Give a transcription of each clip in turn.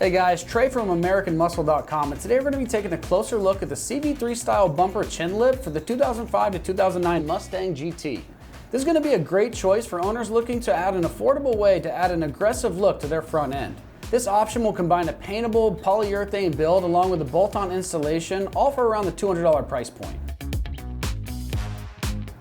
Hey guys, Trey from AmericanMuscle.com, and today we're going to be taking a closer look at the CV3 style bumper chin lip for the 2005 to 2009 Mustang GT. This is going to be a great choice for owners looking to add an affordable way to add an aggressive look to their front end. This option will combine a paintable polyurethane build along with a bolt-on installation, all for around the $200 price point.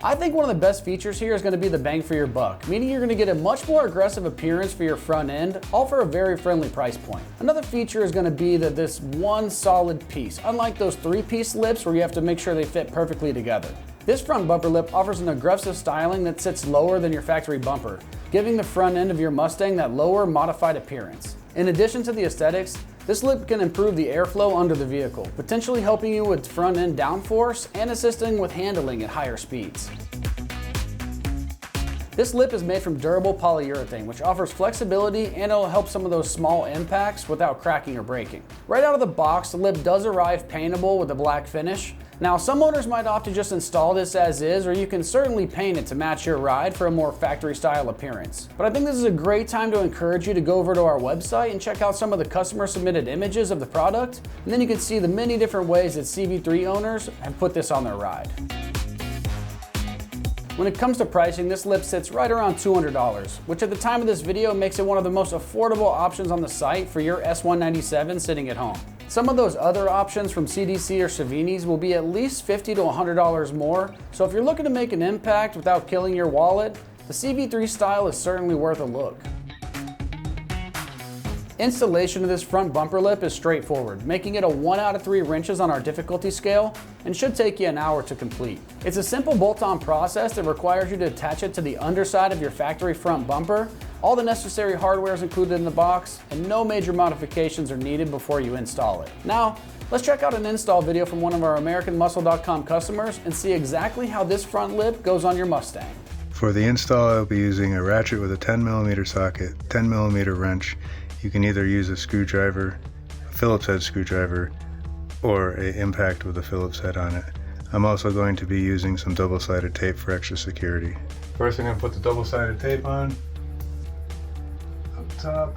I think one of the best features here is going to be the bang for your buck, meaning you're going to get a much more aggressive appearance for your front end, all for a very friendly price point. Another feature is going to be that this one solid piece, unlike those three-piece lips where you have to make sure they fit perfectly together. This front bumper lip offers an aggressive styling that sits lower than your factory bumper, giving the front end of your Mustang that lower, modified appearance. In addition to the aesthetics, this lip can improve the airflow under the vehicle, potentially helping you with front end downforce and assisting with handling at higher speeds. This lip is made from durable polyurethane, which offers flexibility and it'll help some of those small impacts without cracking or breaking. Right out of the box, the lip does arrive paintable with a black finish. Now, some owners might opt to just install this as is, or you can certainly paint it to match your ride for a more factory style appearance. But I think this is a great time to encourage you to go over to our website and check out some of the customer submitted images of the product, and then you can see the many different ways that CV3 owners have put this on their ride. When it comes to pricing, this lip sits right around $200, which at the time of this video makes it one of the most affordable options on the site for your S197 sitting at home. Some of those other options from CDC or Savini's will be at least $50 to $100 more, so if you're looking to make an impact without killing your wallet, the CV3 style is certainly worth a look. Installation of this front bumper lip is straightforward, making it a 1 out of 3 wrenches on our difficulty scale and should take you an hour to complete. It's a simple bolt-on process that requires you to attach it to the underside of your factory front bumper. All the necessary hardware is included in the box and no major modifications are needed before you install it. Now, let's check out an install video from one of our AmericanMuscle.com customers and see exactly how this front lip goes on your Mustang. For the install, I'll be using a ratchet with a 10mm socket, 10mm wrench. You can either use a screwdriver, a Phillips head screwdriver, or an impact with a Phillips head on it. I'm also going to be using some double-sided tape for extra security. First, I'm going to put the double-sided tape on, up top.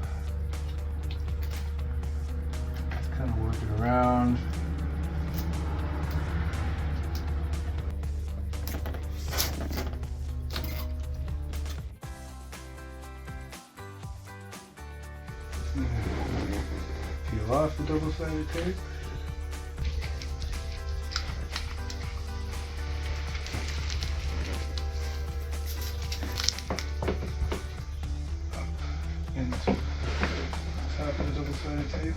Just kind of work it around. Peel off the double-sided tape. Up into the top of the double-sided tape.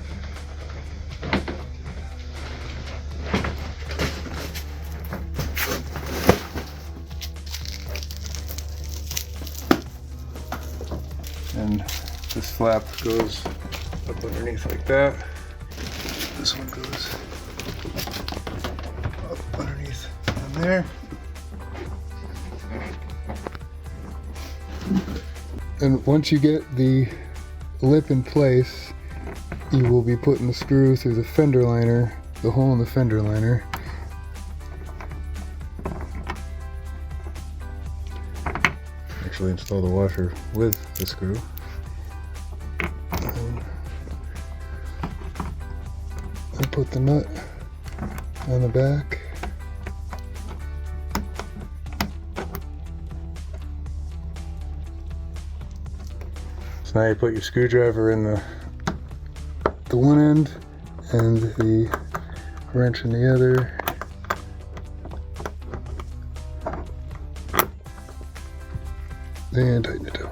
And this flap goes up underneath like that. This one goes up underneath in there. And once you get the lip in place, you will be putting the screw through the fender liner, the hole in the fender liner. Actually install the washer with the screw. And put the nut on the back. So now you put your screwdriver in the one end and the wrench in the other. And tighten it down.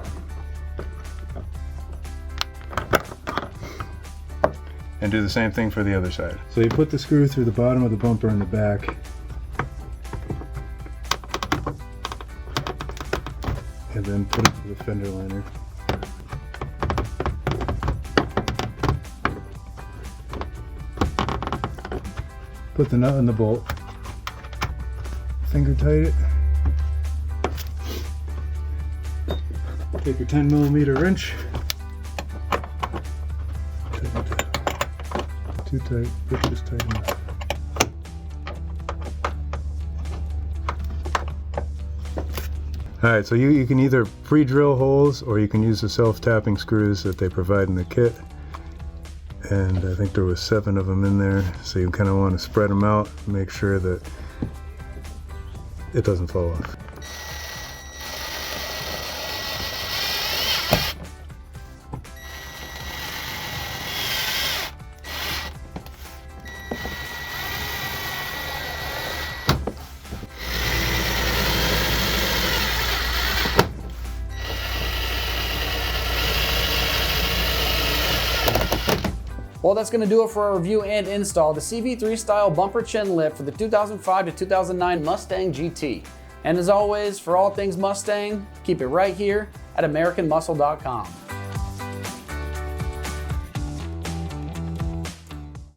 And do the same thing for the other side. So you put the screw through the bottom of the bumper in the back. And then put it through the fender liner. Put the nut in the bolt. Finger tight it. Take your 10mm wrench. Tighten it down. Too tight, but just tight enough. Alright, so you can either pre-drill holes or you can use the self-tapping screws that they provide in the kit. and I think there was 7 of them in there, so you kind of want to spread them out, make sure that it doesn't fall off. Well, that's going to do it for our review and install the CV3 style bumper chin lip for the 2005 to 2009 Mustang GT. And as always, for all things Mustang, keep it right here at AmericanMuscle.com.